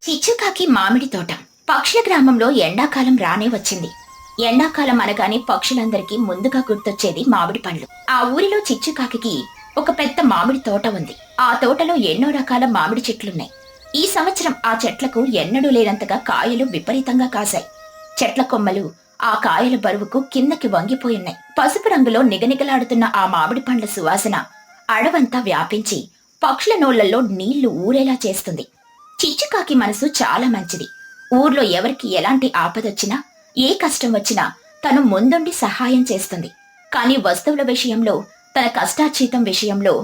చిచ్చుకాకి మామిడి తోట. పక్షుల గ్రామంలో ఎండాకాలం రానే వచ్చింది. ఎండాకాలం అనగానే పక్షులందరికీ ముందుగా గుర్తొచ్చేది మామిడి పండ్లు. ఆ ఊరిలో చిచ్చుకాకి ఒక పెద్ద మామిడి తోట ఉంది. ఆ తోటలో ఎన్నో రకాల మామిడి చెట్లున్నాయి. ఈ సంవత్సరం ఆ చెట్లకు ఎన్నడూ లేనంతగా కాయలు విపరీతంగా కాశాయి. చెట్ల కొమ్మలు ఆ కాయల బరువుకు కిందకి వంగిపోయున్నాయి. పసుపు రంగులో నిగనిగలాడుతున్న ఆ మామిడి పండ్ల సువాసన అడవంతా వ్యాపించి పక్షుల నోళ్లలో నీళ్లు ఊరేలా చేస్తుంది. చిచ్చుకాకి మనసు చాలా మంచిది. ఊర్లో ఎవరికి ఎలాంటి ఆపదొచ్చినా, ఏ కష్టం వచ్చినా తను ముందుండి సహాయం చేస్తుంది. కాని వస్తువుల విషయంలో, తన కష్టార్జితం విషయంలో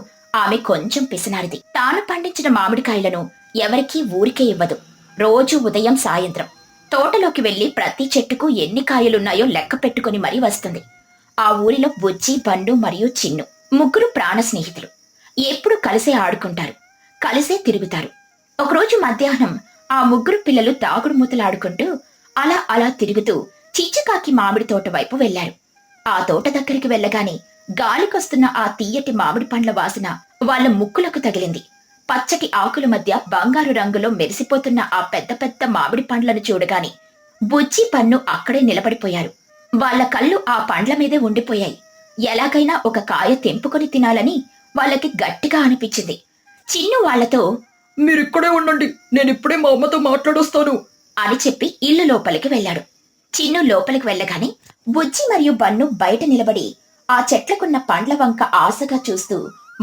ఆమె కొంచెం పిసినారిది. తాను పండించిన మామిడికాయలను ఎవరికీ ఊరికే ఇవ్వదు. రోజు ఉదయం సాయంత్రం తోటలోకి వెళ్లి ప్రతి చెట్టుకు ఎన్ని కాయలున్నాయో లెక్క పెట్టుకుని మరీ వస్తుంది. ఆ ఊరిలో బుజ్జి, బండు మరియు చిన్ను ముగ్గురు ప్రాణ స్నేహితులు. ఎప్పుడు కలిసే ఆడుకుంటారు, కలిసే తిరుగుతారు. ఒకరోజు మధ్యాహ్నం ఆ ముగ్గురు పిల్లలు దాగుడు మూతలాడుకుంటూ అలా అలా తిరుగుతూ చిచ్చుకాకి మామిడి తోట వైపు వెళ్లారు. ఆ తోట దగ్గరికి వెళ్లగానే గాలికొస్తున్న ఆ తీయటి మామిడి పండ్ల వాసన వాళ్ళ ముక్కులకు తగిలింది. పచ్చటి ఆకుల మధ్య బంగారు రంగులో మెరిసిపోతున్న ఆ పెద్ద పెద్ద మామిడి పండ్లను చూడగానే బుజ్జి, పన్ను అక్కడే నిలబడిపోయారు. వాళ్ళ కళ్ళు ఆ పండ్ల మీదే ఉండిపోయాయి. ఎలాగైనా ఒక కాయ తెంపుకొని తినాలని వాళ్ళకి గట్టిగా అనిపించింది. చిన్ను వాళ్లతో, మీరిక్కడే ఉండండి, నేనిప్పుడే మా అమ్మతో మాట్లాడొస్తాను అని చెప్పి ఇల్లు లోపలికి వెళ్లాడు. చిన్ను లోపలికి వెళ్ళగానే బుజ్జి మరియు బన్ను బయట నిలబడి ఆ చెట్లకున్న పండ్ల వంక ఆశగా చూస్తూ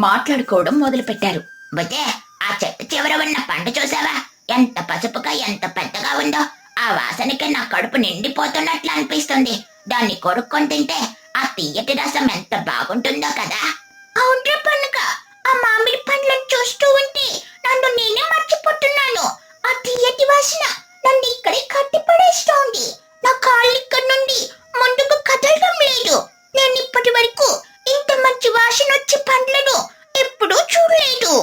మాట్లాడుకోవడం మొదలుపెట్టారు. బుజ్జే, ఆ చెట్టు చివర ఉన్న పండు చూసావా? ఎంత పసుపుగా, ఎంత పెద్దగా ఉందో. ఆ వాసనకి నా కడుపు నిండిపోతున్నట్లు అనిపిస్తుంది. దాన్ని కొరుక్కొని తింటే ఆ తీయటి రసం ఎంత బాగుంటుందో కదా. అవును పండుగ, ఆ మామిడి పండ్లను చూస్తూ ఉంటే నన్ను నేనే మర్చిపోతున్నాను. ఆ తీయటి వాసన నన్ను ఇక్కడే కట్టి పడేస్తోంది. నా కాళ్ళు ఇక్కడ నుండి ముందుకు కదలడం లేదు. నేను ఇప్పటి వరకు ఇంత మంచి వాసన వచ్చే పండ్లను ఎప్పుడూ చూడలేదు.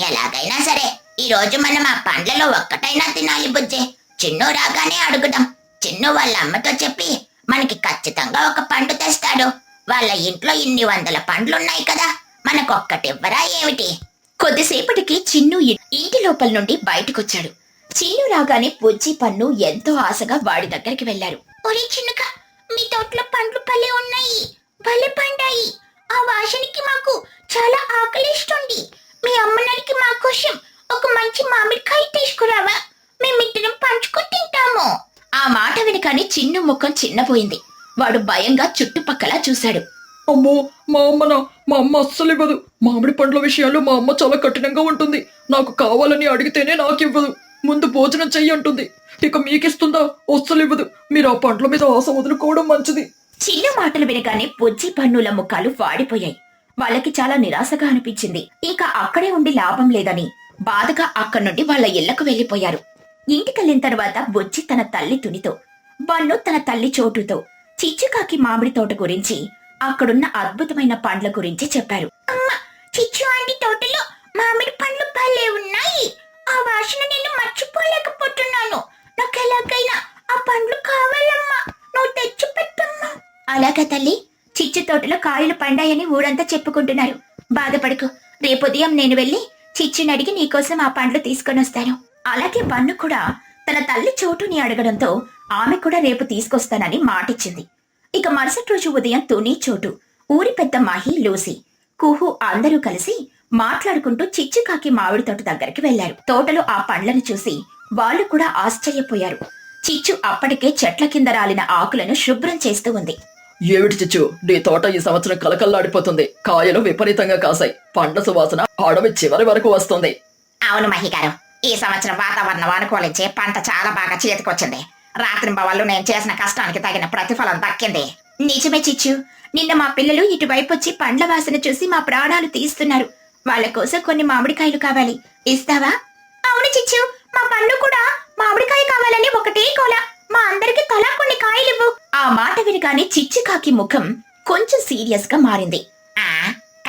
ఎలాగైనా సరే ఈ రోజు మనం ఆ పండ్లలో ఒక్కటైనా తినాలి బుజ్జే. చిన్ను రాగానే అడుగుదాం. చిన్ను వాళ్ళ అమ్మతో చెప్పి మనకి ఖచ్చితంగా ఒక పండు తెస్తాడు. వాళ్ళ ఇంట్లో ఇన్ని వందల పండ్లున్నాయి కదా, మనకొక్కటివ్వరా ఏమిటి? కొద్దిసేపటికి చిన్ను ఇంటి లోపల నుండి బయటకొచ్చాడు. చిన్ను రాగానే బుజ్జి, పన్ను ఎంతో ఆశగా వాడి దగ్గరికి వెళ్లారు. ఒరే చిన్నుక, మీ తోటలో పండ్లు భలే ఉన్నాయి, భలే పండాయి. ఆ వాసనకి మాకు చాలా ఆకలిస్తుంది. మీ అమ్మనానికి మా కోసం ఒక మంచి మామిడికాయ తీసుకురావా? మేమిద్దరం పంచుకొని తింటాము. ఆ మాట వినగానే చిన్ను ముఖం చిన్నపోయింది. వాడు భయంగా చుట్టుపక్కల చూశాడు. అమ్మో, మా అమ్మనా? మా అమ్మ అస్సలు ఇవ్వదు. మామిడి పండ్ల విషయాల్లో మా అమ్మ చాలా కఠినంగా ఉంటుంది. నాకు కావాలని అడిగితేనే నాకివ్వదు. ముందు భోజనం చెయ్యి అంటుంది. ఇక మీకిస్తుందా? అస్సలు ఇవ్వదు. మీరు ఆ పండ్ల మీద ఆశ వదులుకోవడం మంచిది. చిన్న మాటలు వినగానే బుజ్జి, పన్నుల ముఖాలు వాడిపోయాయి. వాళ్ళకి చాలా నిరాశగా అనిపించింది. ఇంకా అక్కడే ఉండి లాభం లేదని బాధగా అక్కడి నుండి వాళ్ళ ఇళ్లకు వెళ్లిపోయారు. ఇంటికెళ్లిన తర్వాత బుజ్జి తన తల్లి తునితో, బన్ను తన తల్లి చోటుతో చిచ్చుకాకి మామిడి తోట గురించి, అక్కడున్న అద్భుతమైన పండ్ల గురించి చెప్పారు. అమ్మా, చిచ్చు ఆంటీ తోటలో మామిడి పండ్లు భలే ఉన్నాయి. ఆ వాసన నేను మర్చిపోలేకపోతున్నాను. నాకు ఎలాగైనా ఆ పండ్లు కావాలమ్మా, నువ్వు తెచ్చి పెట్టమ్మా. అలాగా తల్లి, చిచ్చు తోటలో కాయలు పండాయని ఊరంతా చెప్పుకుంటున్నారు. బాధపడకు, రేపుదయం నేను వెళ్లి చిచ్చుని అడిగి నీకోసం ఆ పండ్లు తీసుకొని వస్తాను. అలాగే బన్ను కూడా తన తల్లి చోటుని అడగడంతో ఆమె కూడా రేపు తీసుకొస్తానని మాటిచ్చింది. ఇక మరుసటి రోజు ఉదయం తుని, చోటు, ఊరి పెద్ద మహి, లూసి, కుహు అందరూ కలిసి మాట్లాడుకుంటూ చిచ్చుకాకి మామిడి తోట దగ్గరికి వెళ్లారు. తోటలో ఆ పండ్లను చూసి వాళ్ళు కూడా ఆశ్చర్యపోయారు. చిచ్చు అప్పటికే చెట్ల కింద రాలిన ఆకులను శుభ్రం చేస్తూ ఉంది. ఏమిటి చిచ్చు, నీ తోట ఈ సంవత్సరం కలకల్లాడిపోతుంది. కాయలు విపరీతంగా కాసాయి. పండ్ల సువాసన అడవి చివరి వరకు వస్తుంది. అవును మహిగారు, ఈ సంవత్సరం వాతావరణం అనుకూలించి పంట చాలా బాగా చేతికొచ్చింది. రాత్రింబవళ్ళు నేను చేసిన కష్టానికి తగిన ప్రతిఫలం దక్కింది. నిజమే చిచ్చు, నిన్న మా పిల్లలు ఇటువైపు వచ్చి పండ్ల వాసన చూసి మా ప్రాణాలు తీస్తున్నారు. వాళ్ళ కోసం కొన్ని మామిడికాయలు కావాలి, ఇస్తావా? అవును చిచ్చు, మా పండు కూడా మామిడికాయ కావాలని ఒకటే కోల. మా అందరికి తలా కొన్ని కాయలివ్వు. ఆ మాట వినగానే చిచ్చుకాకి ముఖం కొంచెం సీరియస్ గా మారింది.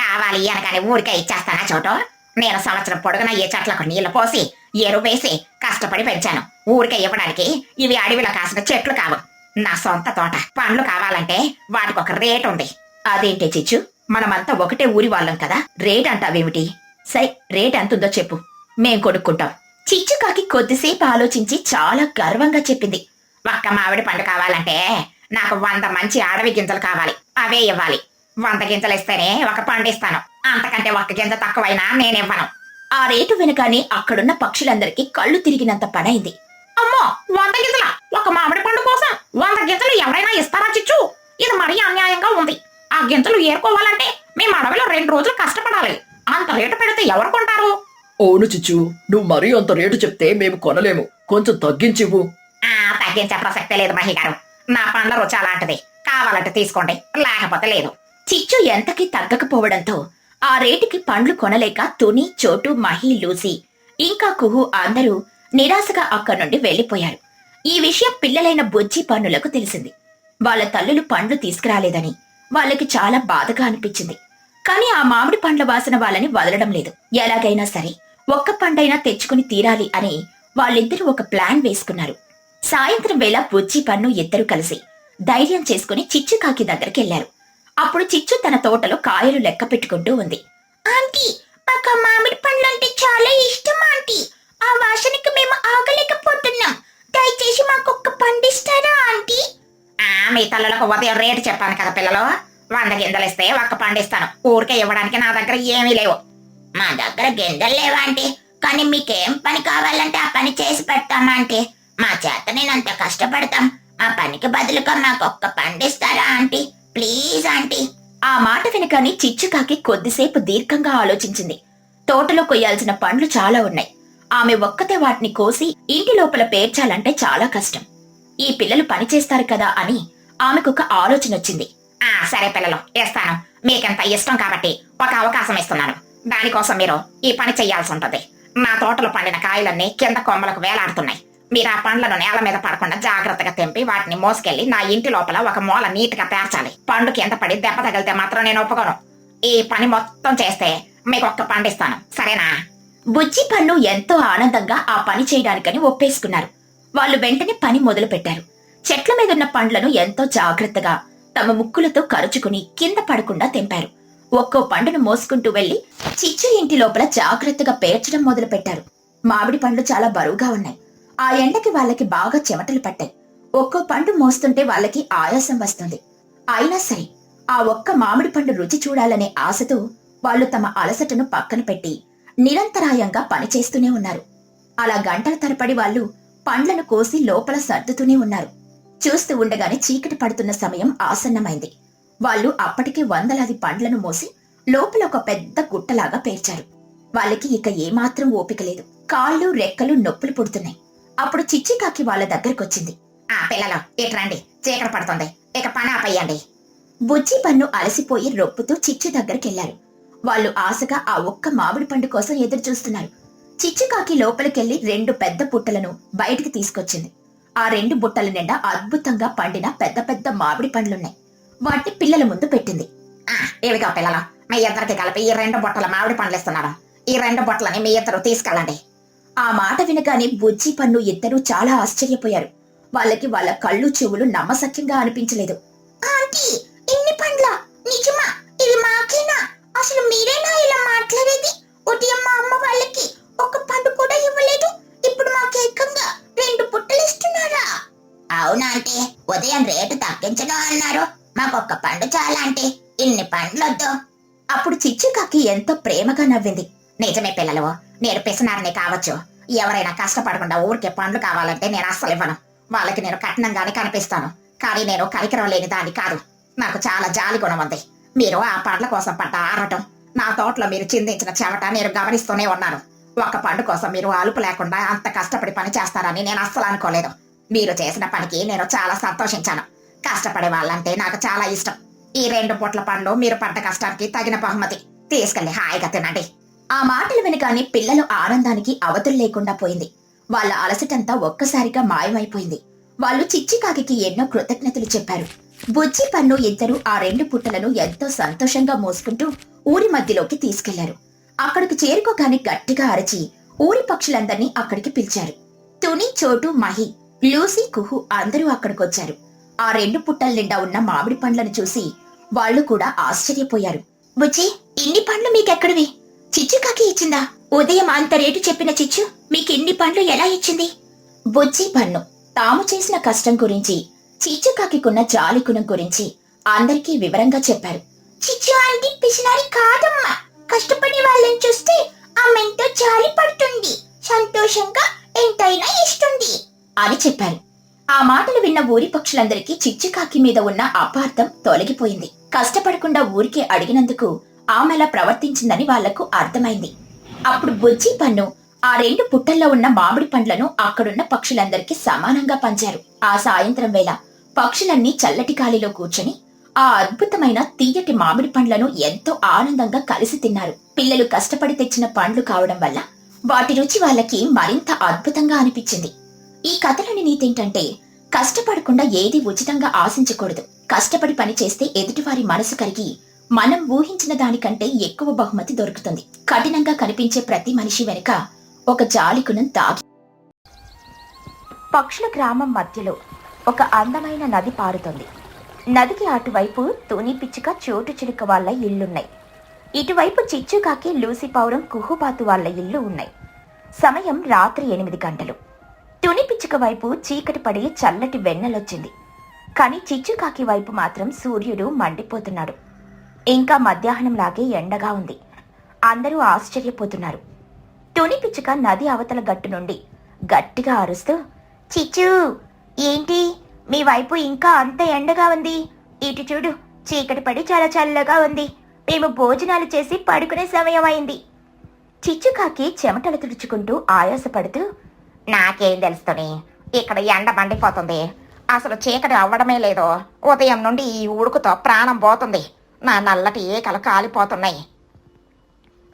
కావాలి అనగానే ఊరికే ఇచ్చేస్తానా చోటు? నేను సంవత్సరం పొడుగున ఈ చెట్లకు నీళ్లు పోసి, ఎరువు వేసి కష్టపడి పెంచాను. ఊరికే ఇవ్వడానికి ఇవి అడవిలో కాసిన చెట్లు కావు, నా సొంత తోట. పండ్లు కావాలంటే వాటికి ఒక రేటు ఉంది. అదేంటి చిచ్చు, మనమంతా ఒకటే ఊరి వాళ్ళం కదా, రేట్ అంటావేమిటి? సై, రేట్ ఎంతుందో చెప్పు, మేం కొనుక్కుంటాం. చిచ్చుకాకి కొద్దిసేపు ఆలోచించి చాలా గర్వంగా చెప్పింది. ఒక్క మామిడి పండు కావాలంటే నాకు 100 మంచి అడవి గింజలు కావాలి. అవే ఇవ్వాలి. 100 గింజలు ఇస్తేనే ఒక పండు ఇస్తాను. అంతకంటే ఒక్క గింజ తక్కువైనా నేనివ్వను. ఆ రేటు వెనుకానే అక్కడున్న పక్షులందరికీ కళ్ళు తిరిగినంత పనైంది. అమ్మో, 100 గింజల ఒక మామిడి పండు కోసం 100 గింజలు ఎవరైనా ఇస్తారా చిచ్చు? ఇది మరీ అన్యాయంగా ఉంది. ఆ గింజలు ఏరుకోవాలంటే మేము అడవిలో 2 రోజులు కష్టపడాలి. అంత రేటు పెడితే ఎవరు కొంటారు? అవును చిచ్చు, నువ్వు మరీ అంత రేటు చెప్తే మేము కొనలేము. కొంచెం తగ్గించివ్వు. తగ్గించే ప్రసక్తే లేదు మహి గారు. నా పండ్ల రుచి అలాంటిది. కావాలంటే తీసుకోండి, లేకపోతే లేదు. చిచ్చు ఎంతకీ తగ్గకపోవడంతో ఆ రేటుకి పండ్లు కొనలేక తుని, చోటు, మహి, లూసీ ఇంకా కుహు అందరూ నిరాశగా అక్కడి నుండి వెళ్లిపోయారు. ఈ విషయం పిల్లలైన బుజ్జి పన్నులకు తెలిసింది. వాళ్ళ తల్లులు పండ్లు తీసుకురాలేదని వాళ్ళకి చాలా బాధగా అనిపించింది. కాని ఆ మామిడి పండ్ల వాసన వాళ్ళని వదలడం లేదు. ఎలాగైనా సరే ఒక్క పండైనా తెచ్చుకుని తీరాలి అని వాళ్ళిద్దరూ ఒక ప్లాన్ వేసుకున్నారు. సాయంత్రం వేళ బుజ్జి పన్ను ఇద్దరు కలిసి ధైర్యం చేసుకుని చిచ్చుకాకి దగ్గరికెళ్లారు. అప్పుడు చిచ్చు తన తోటలో కాయలు లెక్క పెట్టుకుంటూ ఉంది. ఆంటీ, మాకు మామిడి పండ్లు అంటే చాలా ఇష్టం ఆంటీ. ఆ వాసనకి మేము ఆగలేకపోతున్నాం. దయచేసి మాకు ఒక్క పండు ఇస్తారా ఆంటీ? మీ తల్లులకు ఉదయం రేటు చెప్పాను కదా పిల్లలు. 100 గింజలు ఇస్తే ఒక్క పండు ఇస్తాను. ఊరికే ఇవ్వడానికి నా దగ్గర ఏమీ లేవు. మా దగ్గర గింజలు లేవా ఆంటీ? కానీ మీకేం పని కావాలంటే ఆ పని చేసి పెడతామా ఆంటీ? మా చేత నేనంత కష్టపడతాం. ఆ పనికి బదులుగా మాకు ఒక్క పండు ఇస్తారా ఆంటీ? Please aunty. ఆ మాట వినగానే చిచ్చుకాకి కొద్దిసేపు దీర్ఘంగా ఆలోచించింది. తోటలో కొయ్యాల్సిన పండ్లు చాలా ఉన్నాయి. ఆమె ఒక్కతే వాటిని కోసి ఇంటి లోపల పేర్చాలంటే చాలా కష్టం. ఈ పిల్లలు పనిచేస్తారు కదా అని ఆమెకొక ఆలోచన వచ్చింది. సరే పిల్లలు, ఇస్తాను. మీకెంత ఇష్టం కాబట్టి ఒక అవకాశం ఇస్తున్నాను. దానికోసం మీరు ఈ పని చెయ్యాల్సి ఉంటుంది. నా తోటలో పండిన కాయలన్నీ కింద కొమ్మలకు వేలాడుతున్నాయి. మీరు ఆ పండ్లను నేల మీద పడకుండా జాగ్రత్తగా తెంపి వాటిని మోసుకెళ్లి నా ఇంటి లోపల ఒక మూల నీట్ గా పేర్చాలి. పండు కింద పడి దెబ్బ తగిలితే మాత్రం నేను ఒప్పుకోను. ఈ పని మొత్తం చేస్తే మీకు ఒక్క పండు ఇస్తాను, సరేనా? బుజ్జి పన్ను ఎంతో ఆనందంగా ఆ పని చేయడానికని ఒప్పేసుకున్నారు. వాళ్ళు వెంటనే పని మొదలు పెట్టారు. చెట్ల మీదున్న పండ్లను ఎంతో జాగ్రత్తగా తమ ముక్కులతో కరుచుకుని కింద పడకుండా తెంపారు. ఒక్కో పండును మోసుకుంటూ వెళ్లి చిచ్చు ఇంటి లోపల జాగ్రత్తగా పేర్చడం మొదలు పెట్టారు. మామిడి పండ్లు చాలా బరువుగా ఉన్నాయి. ఆ ఎండకి వాళ్ళకి బాగా చెమటలు పట్టాయి. ఒక్కో పండు మోస్తుంటే వాళ్ళకి ఆయాసం వస్తుంది. అయినా సరే ఆ ఒక్క మామిడి పండు రుచి చూడాలనే ఆశతో వాళ్ళు తమ అలసటను పక్కన పెట్టి నిరంతరాయంగా పనిచేస్తూనే ఉన్నారు. అలా గంటల తరబడి వాళ్ళు పండ్లను కోసి లోపల సర్దుతూనే ఉన్నారు. చూస్తూ ఉండగానే చీకటి పడుతున్న సమయం ఆసన్నమైంది. వాళ్ళు అప్పటికే వందలాది పండ్లను మోసి లోపల ఒక పెద్ద గుట్టలాగా పేర్చారు. వాళ్ళకి ఇక ఏమాత్రం ఓపిక లేదు. కాళ్ళు రెక్కలు నొప్పులు పుడుతున్నాయి. అప్పుడు చిచ్చుకాకి వాళ్ళ దగ్గరకొచ్చింది. పిల్లలు ఇట్రండి, చీకటి పడుతుంది, ఇక పని ఆపేయండి. బుజ్జి పన్ను అలసిపోయి రొప్పుతూ చిచ్చు దగ్గరికెళ్లారు. వాళ్ళు ఆశగా ఆ ఒక్క మామిడి పండు కోసం ఎదురు చూస్తున్నారు. చిచ్చుకాకి లోపలికెళ్లి 2 పెద్ద బుట్టలను బయటికి తీసుకొచ్చింది. ఆ 2 బుట్టల నిండా అద్భుతంగా పండిన పెద్ద పెద్ద మామిడి పండ్లున్నాయి. వాటిని పిల్లల ముందు పెట్టింది. ఇవిగా పిల్లలు, మీ ఇద్దరికి కలిపి ఈ 2 బుట్టల మామిడి పండ్లు ఇస్తున్నాను. ఈ 2 బుట్టలని మీ ఇద్దరు తీసుకెళ్ళండి. ఆ మాట వినగానే బుజ్జి పన్ను ఇద్దరూ చాలా ఆశ్చర్యపోయారు. వాళ్ళకి వాళ్ళ కళ్ళు చెవులు నమ్మశక్యంగా అనిపించలేదు. ఆంటీ, ఇన్ని పండ్ల? నిజమా? ఇవి మాకేనా? అసలు మీరేనా ఇలా మాట్లాడేది? ఉదయం మా అమ్మ వాళ్ళకి ఒక పండు కూడా ఇవ్వలేదు. ఇప్పుడు మాకు ఏకంగా 2 బుట్టలు ఇస్తున్నారా? అవునాంటీ, ఉదయం రేటు తగ్గించడం అన్నారు. మాకొక్క పండు చాలా ఆంటీ, ఇన్ని పండ్లొద్దు. అప్పుడు చిచ్చుకాకి ఎంతో ప్రేమగా నవ్వింది. నిజమే పిల్లలు, నేను పిసినారిని కావచ్చు. ఎవరైనా కష్టపడకుండా ఊరికే పండ్లు కావాలంటే నేను అస్సలు ఇవ్వను. వాళ్ళకి నేను కఠినంగానే కనిపిస్తాను. కానీ నేను కనికరం లేని దాన్ని కాదు. నాకు చాలా జాలి గుణం ఉంది. మీరు ఆ పండ్ల కోసం పడ్డ ఆరటం, నా తోటలో మీరు చిందించిన చెమట నేను గమనిస్తూనే ఉన్నాను. ఒక్క పండు కోసం మీరు అలుపు లేకుండా అంత కష్టపడి పని చేస్తారని నేను అస్సలు అనుకోలేదు. మీరు చేసిన పనికి నేను చాలా సంతోషించాను. కష్టపడే వాళ్ళంటే నాకు చాలా ఇష్టం. ఈ 2 బుట్టల పండ్లు మీరు పడ్డ కష్టానికి తగిన బహుమతి. తీసుకెళ్లి హాయిగా తినండి. ఆ మాటలు వినగానే పిల్లల ఆనందానికి అవధులు లేకుండా పోయింది. వాళ్ళ అలసటంతా ఒక్కసారిగా మాయమైపోయింది. వాళ్ళు చిచ్చుకాకి ఎన్నో కృతజ్ఞతలు చెప్పారు. బుజ్జి పన్ను ఇద్దరు ఆ 2 పుట్టలను ఎంతో సంతోషంగా మోసుకుంటూ ఊరి మధ్యలోకి తీసుకెళ్లారు. అక్కడికి చేరుకోగానే గట్టిగా అరచి ఊరి పక్షులందర్నీ అక్కడికి పిలిచారు. తుని, చోటు, మహి, లూసీ, కుహు అందరూ అక్కడికొచ్చారు. ఆ 2 పుట్టల నిండా ఉన్న మామిడి పండ్లను చూసి వాళ్ళు కూడా ఆశ్చర్యపోయారు. బుజ్జి, ఇన్ని పండ్లు మీకెక్కడివి? చిచ్చుకాకి ఇచ్చిందా? ఉదయం అంత రేటు చెప్పిన చిచ్చు మీకిన్ని పండ్లు ఎలా ఇచ్చింది? బుజ్జి బన్ను తాము చేసిన కష్టం గురించి, చిచ్చుకాకికున్న జాలి గుణం గురించి అందరికీ వివరంగా చెప్పారు. చిచ్చు ఆంటీ పిసినారి కాదమ్మా. కష్టపడే వాళ్ళని చూస్తే ఆమెంతో జాలి పడుతుంది, సంతోషంగా ఎంతైనా ఇస్తుంది అని చెప్పారు. ఆ మాటలు విన్న ఊరి పక్షులందరికీ చిచ్చుకాకి మీద ఉన్న అపార్థం తొలగిపోయింది. కష్టపడకుండా ఊరికే అడిగినందుకు ఆమెలా ప్రవర్తించిందని వాళ్లకు అర్థమైంది. అప్పుడు బుజ్జి పన్ను ఆ 2 పుట్టల్లో ఉన్న మామిడి పండ్లను అక్కడున్న పక్షులందరికీ సమానంగా పంచారు. ఆ సాయంత్రం వేళ పక్షులన్నీ చల్లటి గాలిలో కూర్చొని ఆ అద్భుతమైన తీయటి మామిడి పండ్లను ఎంతో ఆనందంగా కలిసి తిన్నారు. పిల్లలు కష్టపడి తెచ్చిన పండ్లు కావడం వల్ల వాటి రుచి వాళ్ళకి మరింత అద్భుతంగా అనిపించింది. ఈ కథలోని నీతేంటంటే, కష్టపడకుండా ఏది ఉచితంగా ఆశించకూడదు. కష్టపడి పని చేస్తే ఎదుటివారి మనసు కరిగి మనం ఊహించిన దానికంటే ఎక్కువ బహుమతి దొరుకుతుంది. కఠినంగా కనిపించే ప్రతి మనిషి వెనుక ఒక జాలిగుణం దాగి. పక్షుల గ్రామం మధ్యలో ఒక అందమైన నది పారుతుంది. నదికి అటువైపు తుని పిచ్చుక, చోటు చిలుక వాళ్ళ ఇళ్లున్నాయి. ఇటువైపు చిచ్చుకాకి, లూసి పౌరం, కుహుబాతు వాళ్ళ ఇల్లు ఉన్నాయి. సమయం రాత్రి 8 గంటలు. తుని పిచ్చుక వైపు చీకటి పడి చల్లటి వెన్నెలొచ్చింది. కాని చిచ్చుకాకి వైపు మాత్రం సూర్యుడు మండిపోతున్నాడు. ఇంకా మధ్యాహ్నంలాగే ఎండగా ఉంది. అందరూ ఆశ్చర్యపోతున్నారు. తుని పిచ్చుక నది అవతల గట్టు నుండి గట్టిగా అరుస్తూ, చిచ్చు, ఏంటి మీ వైపు ఇంకా అంత ఎండగా ఉంది? ఇటు చూడు, చీకటి పడి చాలా చల్లగా ఉంది. మేము భోజనాలు చేసి పడుకునే సమయం అయింది. చిచ్చుకాకి చెమటలు తుడుచుకుంటూ ఆయాసపడుతూ, నాకేం తెలుస్తుంది, ఇక్కడ ఎండ మండిపోతుంది. అసలు చీకటి అవ్వడమే లేదు. ఉదయం నుండి ఈ ఉడుకుతో ప్రాణం పోతుంది. నా నల్లటి ఏకలు కాలిపోతున్నాయి.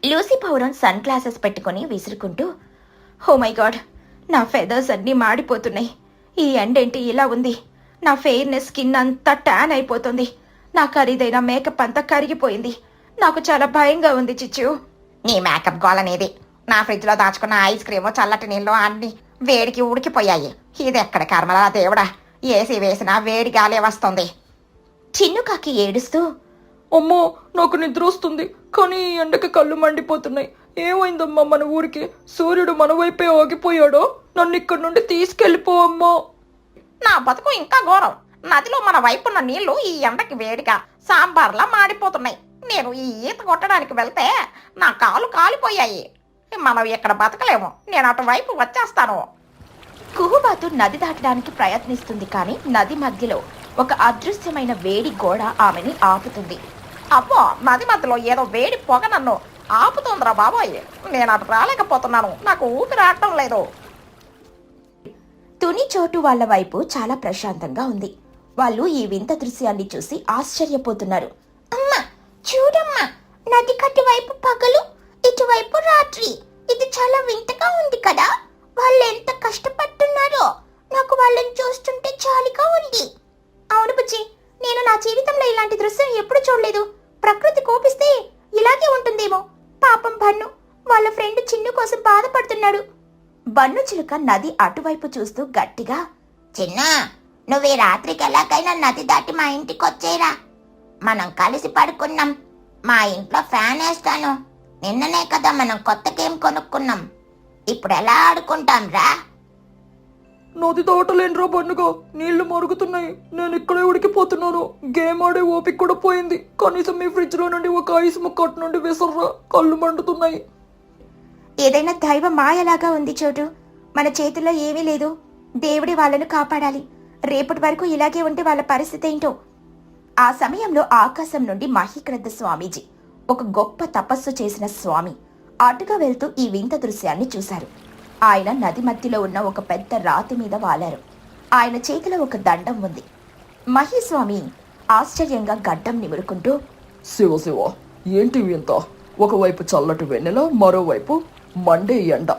లూసీ పౌరం సన్ గ్లాసెస్ పెట్టుకుని విసురుకుంటూ, ఓ మై గాడ్, నా ఫెదర్స్ అన్నీ మాడిపోతున్నాయి. ఈ ఎండేంటి ఇలా ఉంది? నా ఫెయిర్నెస్ స్కిన్ అంతా ట్యాన్ అయిపోతుంది. నా ఖరీదైన మేకప్ అంతా కరిగిపోయింది. నాకు చాలా భయంగా ఉంది చిచ్చు. నీ మేకప్ గోలనేది. నా ఫ్రిడ్జ్లో దాచుకున్న ఐస్ క్రీము, చల్లటి నీళ్ళు అన్ని వేడికి ఉడికిపోయాయి. ఇది ఎక్కడ కర్మలా దేవుడా, ఏసీ వేసినా వేడి గాలే వస్తుంది. చిన్నుకాకి ఏడుస్తూ, అమ్మో, నాకు నిద్ర వస్తుంది, కానీ ఈ ఎండకి కళ్ళు మండిపోతున్నాయి. ఏమైందమ్మా మన ఊరికి? సూర్యుడు మన వైపే ఆగిపోయాడో? నన్ను ఇక్కడి నుండి తీసుకెళ్ళిపో అమ్మా. నా బతుకు ఇంకా ఘోరం. నదిలో మన వైపున్న నీళ్లు ఈ ఎండకి వేడిగా సాంబార్లా మాడిపోతున్నాయి. నేను ఈ ఈత కొట్టడానికి వెళ్తే నా కాలు కాలిపోయాయి. మనం ఇక్కడ బతకలేము. నేను అటువైపు వచ్చేస్తాను. కుహుబాతు నది దాటడానికి ప్రయత్నిస్తుంది. కానీ నది మధ్యలో ఒక అదృశ్యమైన వేడి గోడ ఆమెని ఆపుతుంది. అబ్బో, నది మధ్యలో ఏదో వేడి పొగ నన్ను ఆపుతుందిరా బాబాయ్. నేను అటు రాలేకపోతున్నాను. నాకు ఊపిరి ఆడటం లేదు. తుని చోటు వాళ్ళ వైపు చాలా ప్రశాంతంగా ఉంది. వాళ్ళు ఈ వింత దృశ్యాన్ని చూసి ఆశ్చర్యపోతున్నారు. అమ్మా, చూడమ్మా, నది కట్టు వైపు పగలు, ఇటువైపు రాత్రి. ఇది చాలా వింతగా ఉంది కదా. వాళ్ళు ఎంత కష్టపడుతున్నారో. నాకు వాళ్ళని చూస్తుంటే జాలిగా ఉంది. అవును బుజ్జి, నేను నా జీవితంలో ఇలాంటి దృశ్యం ఎప్పుడు చూడలేదు. ప్రకృతి కోపిస్తే ఇలాగే ఉంటుందేమో. పాపం బన్ను వాళ్ళ ఫ్రెండ్ చిన్ను కోసం బాధపడుతున్నాడు. బన్ను చిలుక నది అటువైపు చూస్తూ గట్టిగా, చిన్న, నువ్వు ఈ రాత్రికి ఎలాగైనా నది దాటి మా ఇంటికి వచ్చేరా. మనం కలిసి పడుకున్నాం. మా ఇంట్లో ఫ్యాన్ వేస్తాను. నిన్ననే కదా మనం కొత్త గేమ్ కొనుక్కున్నాం. ఇప్పుడు ఎలా ఆడుకుంటాం రా? నది దాటలేనురా బన్నుగా, నీళ్లు మరుగుతున్నాయి. నేను ఇక్కడే ఉడికిపోతున్నాను. గేమ్ ఆడే ఓపిక కూడా పోయింది. కనీసం మీ ఫ్రిడ్జ్ లో నుండి ఒక ఐస్ ముక్క అటు నుండి విసర్రా, కళ్ళు మండుతున్నాయి. ఏదైనా దైవ మాయలాగా ఉంది చోటు. మన చేతుల్లో ఏమీ లేదు. దేవుడి వాళ్ళను కాపాడాలి. రేపటి వరకు ఇలాగే ఉంటే వాళ్ళ పరిస్థితి ఏంటో. ఆ సమయంలో ఆకాశం నుండి మహిగ్రద్ద స్వామీజీ, ఒక గొప్ప తపస్సు చేసిన స్వామి, అటుగా వెళ్తూ ఈ వింత దృశ్యాన్ని చూశారు. ఆయన నది మధ్యలో ఉన్న ఒక పెద్ద రాతి మీద వాలారు. ఆయన చేతిలో ఒక దండం ఉంది. మహిస్వామి ఆశ్చర్యంగా గడ్డం నిమురుకుంటూ, శివ శివ, ఏంటి వింత? ఒకవైపు చల్లటి వెన్నెల, మరోవైపు మండే ఎండ.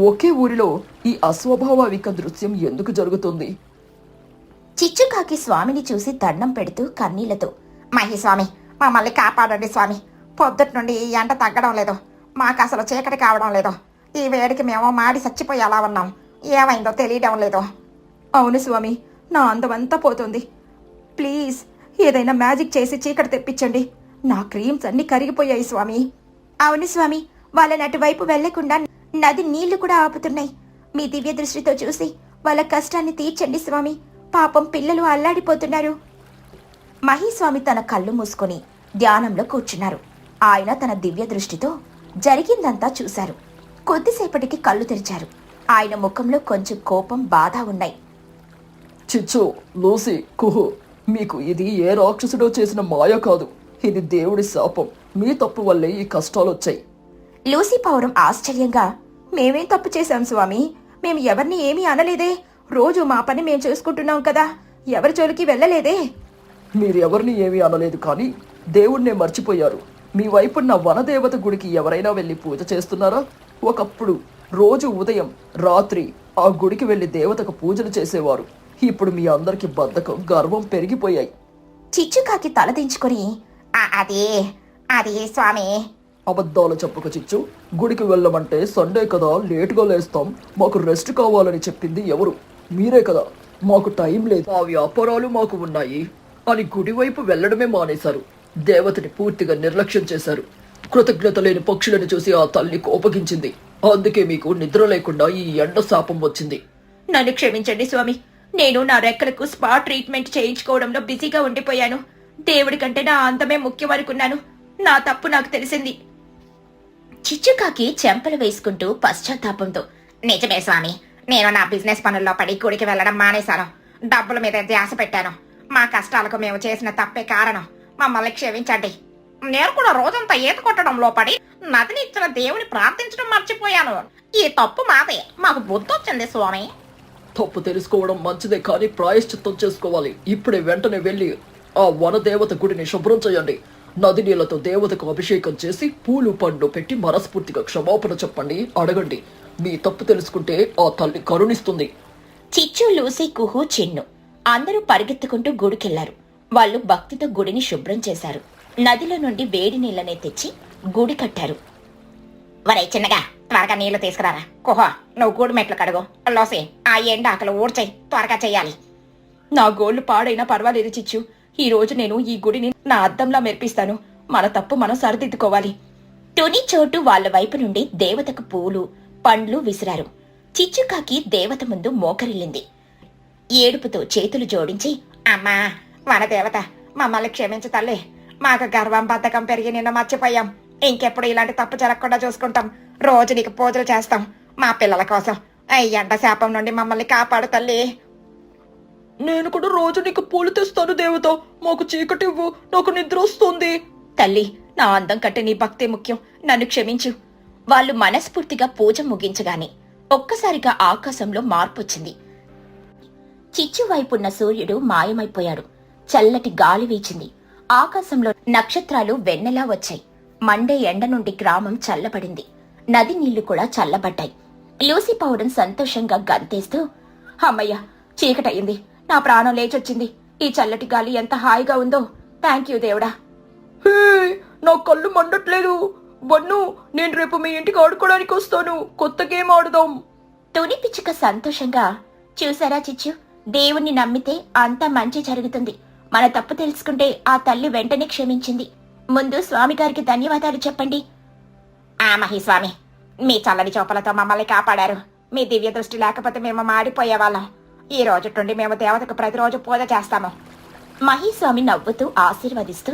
ఒకే ఊరిలో ఈ అస్వాభావిక దృశ్యం ఎందుకు జరుగుతుంది? చిచ్చుకాకి స్వామిని చూసి దండం పెడుతూ కన్నీళ్లతో, మహిస్వామి, మమ్మల్ని కాపాడండి స్వామి. పొద్దుటి నుండి ఈ ఎండ తగ్గడం లేదు. మాకు అసలు చీకటి కావడం లేదు. ఈ వేడికి మేము మాడి చచ్చిపోయేలా ఉన్నాం. ఏమైందో తెలియడం లేదు. అవును స్వామి, నా అందమంతా పోతుంది. ప్లీజ్ ఏదైనా మ్యాజిక్ చేసి చీకటి తెప్పించండి. నా క్రీమ్స్ అన్ని కరిగిపోయాయి స్వామి. అవును స్వామి, వాళ్ళని అటువైపు వెళ్లకుండా నది నీళ్లు కూడా ఆపుతున్నాయి. మీ దివ్య దృష్టితో చూసి వాళ్ళ కష్టాన్ని తీర్చండి స్వామి. పాపం పిల్లలు అల్లాడిపోతున్నారు. మహీస్వామి తన కళ్ళు మూసుకొని ధ్యానంలో కూర్చున్నారు. ఆయన తన దివ్య దృష్టితో జరిగిందంతా చూశారు. కొద్దిసేపటికి కళ్ళు తెరిచారు. ఆయన ముఖంలో కొంచెం కోపం, బాధ ఉన్నాయి. చిచ్చు, లూసి, కుహు, మీకు ఇది ఏ రాక్షసుడో చేసిన మాయ కాదు. ఇది దేవుడి శాపం. మీ తప్పు వల్లే ఈ కష్టాలొచ్చాయి. లూసీ పౌరం ఆశ్చర్యంగా, మేమేం తప్పు చేశాం స్వామి? మేము ఎవరిని ఏమీ అనలేదే. రోజు మా పని మేం చేసుకుంటున్నాం కదా. ఎవరి జోలికి వెళ్ళలేదే. మీరెవరిని ఏమీ అనలేదు, కానీ దేవుణ్ణే మర్చిపోయారు. మీ వైపున్న వనదేవత గుడికి ఎవరైనా వెళ్ళి పూజ చేస్తున్నారా? ఒకప్పుడు రోజు ఉదయం, రాత్రి ఆ గుడికి వెళ్ళి దేవతకు పూజలు చేసేవారు. ఇప్పుడు మీ అందరికి బద్ధకం, గర్వం పెరిగిపోయాయి. చిచ్చుకాకి తలదించుకొని, అదే స్వామి. అబద్ధాలు చెప్పక చిచ్చు. గుడికి వెళ్ళమంటే సండే కదా, లేటుగా లేస్తాం, మాకు రెస్ట్ కావాలని చెప్పింది ఎవరు? మీరే కదా. మాకు టైం లేదు, ఆ వ్యాపారాలు మాకు ఉన్నాయి అని గుడి వైపు వెళ్లడమే మానేశారు. దేవతని పూర్తిగా నిర్లక్ష్యం చేశారు. కృతజ్ఞత లేని పక్షులను చూసి ఆ తల్లి కోపగించింది. అందుకే మీకు నిద్ర లేకుండా ఈ ఎండ శాపం వచ్చింది. నన్ను క్షమించండి స్వామి. నేను నా రెక్కలకు స్పా ట్రీట్మెంట్ చేయించుకోవడంలో బిజీగా ఉండిపోయాను. దేవుడి కంటే నా అందమే ముఖ్యం అనుకున్నాను. నా తప్పు నాకు తెలిసింది. చిచ్చుకాకి చెంపలు వేసుకుంటూ పశ్చాత్తాపంతో, నిజమే స్వామి, నేను నా బిజినెస్ పనుల్లో పడి గుడికి వెళ్ళడం మానేశాను. డబ్బుల మీద ధ్యాస పెట్టాను. మా కష్టాలకు మేము చేసిన తప్పే కారణం. మమ్మల్ని క్షమించండి. నేను కూడా రోజంతా ఈత కొట్టడంలో పడి నదిని ఇచ్చిన దేవుని ప్రార్థించడం మర్చిపోయాను. ఈ తప్పు మాదే. మాకు బుద్ధి వచ్చింది స్వామి. తప్పు తెలుసుకోవడం మంచిదే, కానీ ప్రాయశ్చిత్తం చేసుకోవాలి. ఇప్పుడే వెంటనే వెళ్ళి ఆ వనదేవత గుడిని శుభ్రం చేయండి. నది నీళ్లతో దేవతకు అభిషేకం చేసి పూలు పండ్లు పెట్టి మనస్ఫూర్తిగా క్షమాపణ చెప్పండి, అడగండి. మీ తప్పు తెలుసుకుంటే ఆ తల్లి కరుణిస్తుంది. చిచ్చు, లూసీ, కుహు, చిన్ను అందరూ పరిగెత్తుకుంటూ గుడికెళ్లారు. వాళ్ళు భక్తితో గుడిని శుభ్రం చేశారు. నదిలో నుండి వేడి నీళ్లనే తెచ్చి గుడి కట్టారు. వరై చిన్నగా, త్వరగా నీళ్లు తీసుకురారా. కుహో, నువ్వు గూడు మెట్లు కడుగు. లోసి, ఆ ఎండ ఆకలి ఊడ్చేయి. త్వరగా చెయ్యాలి. నా గోళ్లు పాడైనా పర్వాలేదు చిచ్చు. ఈ రోజు నేను ఈ గుడిని నా అద్దంలా మెరిపిస్తాను. మన తప్పు మనం సరిదిద్దుకోవాలి. టుని, చోటు వాళ్ళ వైపు నుండి దేవతకు పూలు, పండ్లు విసిరారు. చిచ్చుకాకి దేవత ముందు మోకరిల్లింది. ఏడుపుతో చేతులు జోడించి, అమ్మా వనదేవత, మమ్మల్ని క్షమించు తల్లి. మాకు గర్వం, బద్ధకం పెరిగి నిన్న మర్చిపోయాం. ఇంకెప్పుడు ఇలాంటి తప్పు జరగకుండా చూసుకుంటాం. రోజు నీకు పూజలు చేస్తాం. మా పిల్లల కోసం ఈ ఎండ శాపం నుండి మమ్మల్ని కాపాడు తల్లి. నేను కూడా రోజు నీకు పూలు తెస్తాను దేవత. మాకు చీకటి ఇవ్వు, నాకు నిద్ర వస్తుంది. తల్లి, నా అందం కంటే నీ భక్తే ముఖ్యం. నన్ను క్షమించు. వాళ్ళు మనస్ఫూర్తిగా పూజ ముగించగానే ఒక్కసారిగా ఆకాశంలో మార్పొచ్చింది. చిచ్చు వైపున్న సూర్యుడు మాయమైపోయాడు. చల్లటి గాలి వీచింది. ఆకాశంలో నక్షత్రాలు వెన్నెలా వచ్చాయి. మండే ఎండ నుండి గ్రామం చల్లబడింది. నది నీళ్లు కూడా చల్లబడ్డాయి. లూసీ పౌడన్ సంతోషంగా గంతేస్తూ, అమ్మయ్య, చీకటయింది. నా ప్రాణం లేచొచ్చింది. ఈ చల్లటి గాలి ఎంత హాయిగా ఉందో. థ్యాంక్ యూ దేవుడా. హే, నా కళ్ళు మండట్లేదు. బన్ను, నేను రేపు మీ ఇంటికి ఆడుకోవడానికి వస్తాను. కొత్త గేమ్ ఆడుదాం. తుని పిచ్చుక సంతోషంగా, చూసారా చిచ్చు, దేవుణ్ణి నమ్మితే అంతా మంచి జరుగుతుంది. మన తప్పు తెలుసుకుంటే ఆ తల్లి వెంటనే క్షమించింది. ముందు స్వామిగారికి ధన్యవాదాలు చెప్పండి. ఆ మహీస్వామి, మీ చల్లని చూపలతో మమ్మల్ని కాపాడారు. మీ దివ్య దృష్టి లేకపోతే మేము మాడిపోయేవాళ్ళం. ఈ రోజు నుండి మేము దేవతకు ప్రతిరోజు పూజ చేస్తాము. మహీస్వామి నవ్వుతూ ఆశీర్వదిస్తూ,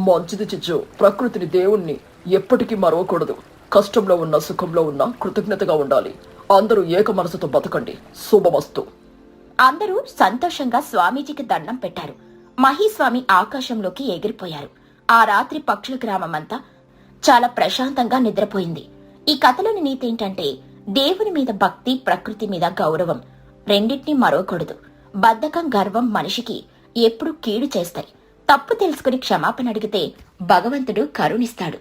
మంచిది చిచ్చు. ప్రకృతిని, దేవుణ్ణి ఎప్పటికీ మరవకూడదు. కష్టంలో ఉన్నా, సుఖంలో ఉన్నా కృతజ్ఞతగా ఉండాలి. అందరూ ఏక మనసుతో బతకండి. శుభమస్తు. అందరూ సంతోషంగా స్వామీజీకి దండం పెట్టారు. మహీస్వామి ఆకాశంలోకి ఎగిరిపోయారు. ఆ రాత్రి పక్షుల గ్రామమంతా చాలా ప్రశాంతంగా నిద్రపోయింది. ఈ కథలోని నీతేంటంటే, దేవుని మీద భక్తి, ప్రకృతి మీద గౌరవం రెండింటినీ మరవకూడదు. బద్ధకం, గర్వం మనిషికి ఎప్పుడూ కీడు చేస్తాయి. తప్పు తెలుసుకుని క్షమాపణ అడిగితే భగవంతుడు కరుణిస్తాడు.